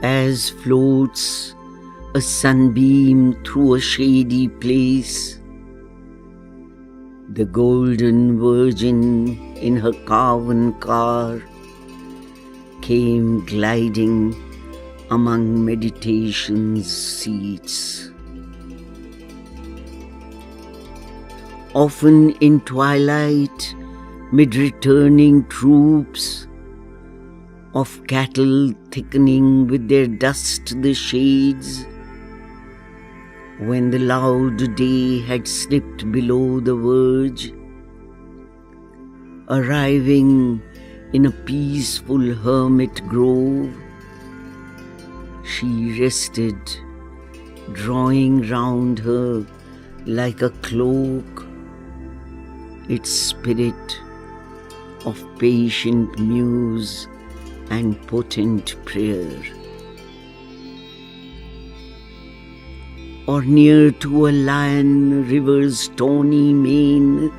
As floats a sunbeam through a shady place, the golden virgin in her carven car came gliding among meditation's seats. Often in twilight, mid returning troops of cattle thickening with their dust the shades, when the loud day had slipped below the verge, arriving in a peaceful hermit grove, she rested, drawing round her like a cloak its spirit of patient muse and potent prayer. Or near to a lion river's tawny mane,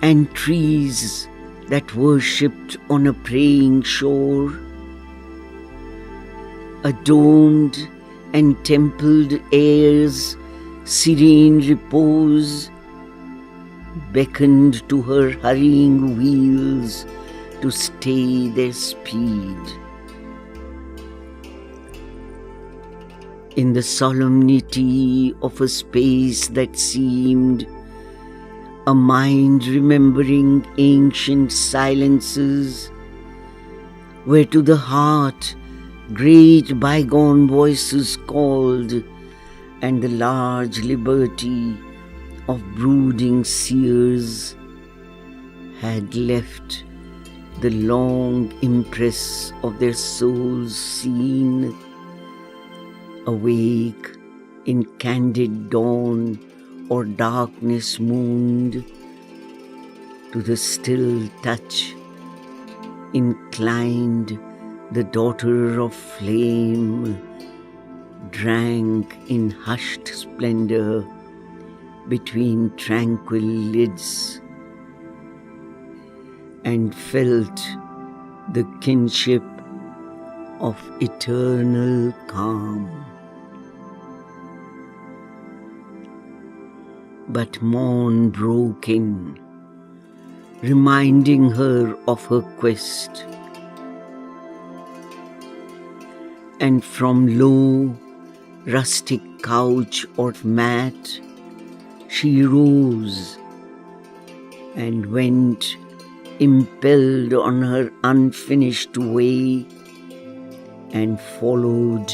and trees that worshipped on a praying shore, a domed and templed air's serene repose beckoned to her hurrying wheels to stay their speed. In the solemnity of a space that seemed a mind remembering ancient silences, where to the heart great bygone voices called, and the large liberty of brooding seers had left the long impress of their souls seen, awake in candid dawn or darkness mooned, to the still touch inclined the daughter of flame drank in hushed splendor between tranquil lids, and felt the kinship of eternal calm. But morn broke in, reminding her of her quest, and from low, rustic couch or mat she rose and went, impelled on her unfinished way, and followed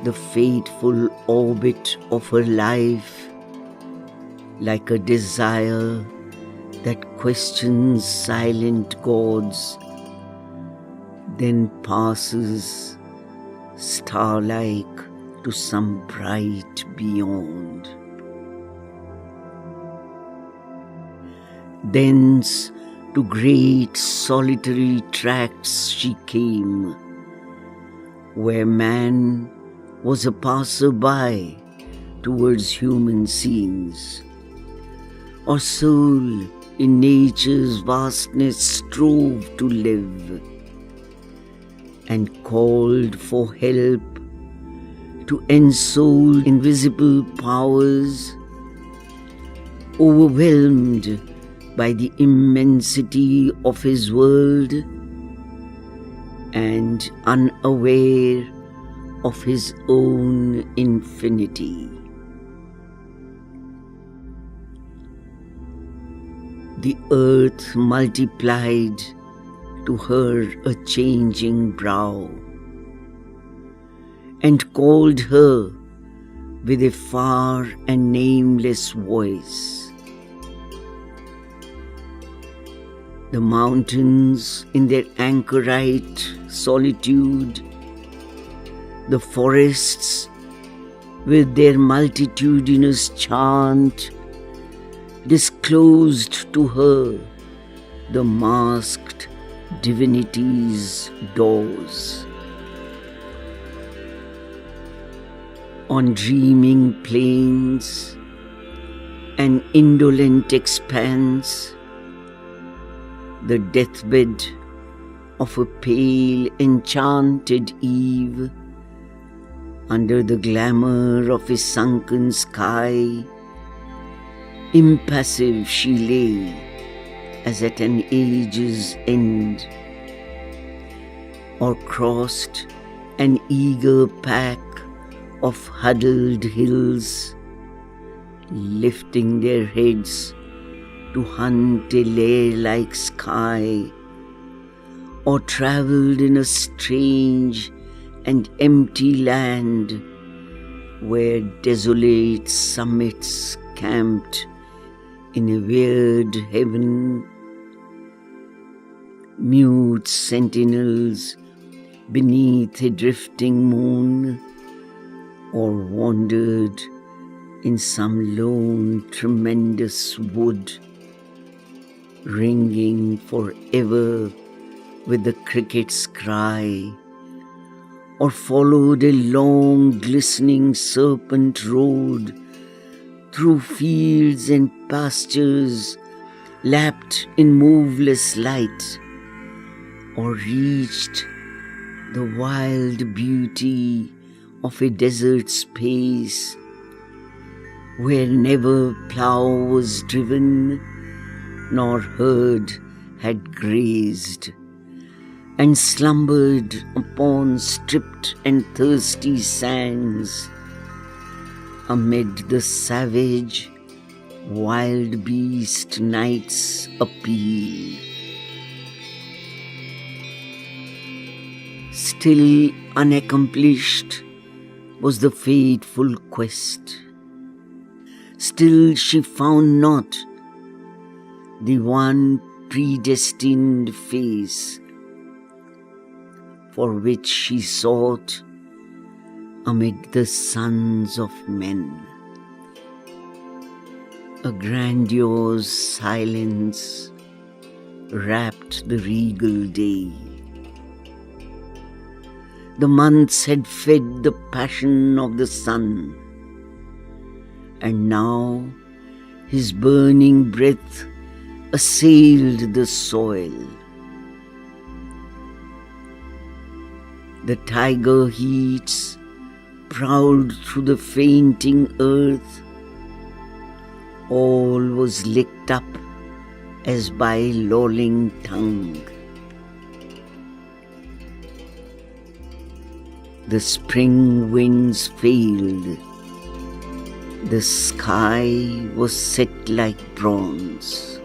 the fateful orbit of her life like a desire that questions silent gods, then passes star-like to some bright beyond. Thence to great solitary tracts she came, where man was a passer-by towards human scenes, or soul in nature's vastness strove to live, and called for help to ensoul invisible powers, overwhelmed by the immensity of his world and unaware of his own infinity. The earth multiplied to her a changing brow, and called her with a far and nameless voice. The mountains in their anchorite solitude, the forests with their multitudinous chant, disclosed to her the masked divinity's doors. On dreaming plains, an indolent expanse, the deathbed of a pale, enchanted eve, under the glamour of a sunken sky, impassive she lay as at an age's end, or crossed an eager pack of huddled hills, lifting their heads to hunt a lair-like sky, or travelled in a strange and empty land where desolate summits camped in a weird heaven, mute sentinels beneath a drifting moon, or wandered in some lone tremendous wood, ringing forever with the cricket's cry, or followed a long glistening serpent road through fields and pastures lapped in moveless light, or reached the wild beauty of a desert space where never plough was driven nor herd had grazed, and slumbered upon stripped and thirsty sands amid the savage wild beast night's appeal. Still unaccomplished was the fateful quest. Still she found not the one predestined face for which she sought amid the sons of men. A grandiose silence wrapped the regal day. The months had fed the passion of the sun, and now his burning breath assailed the soil. The tiger heats prowled through the fainting earth. All was licked up as by lolling tongue. The spring winds failed. The sky was set like bronze.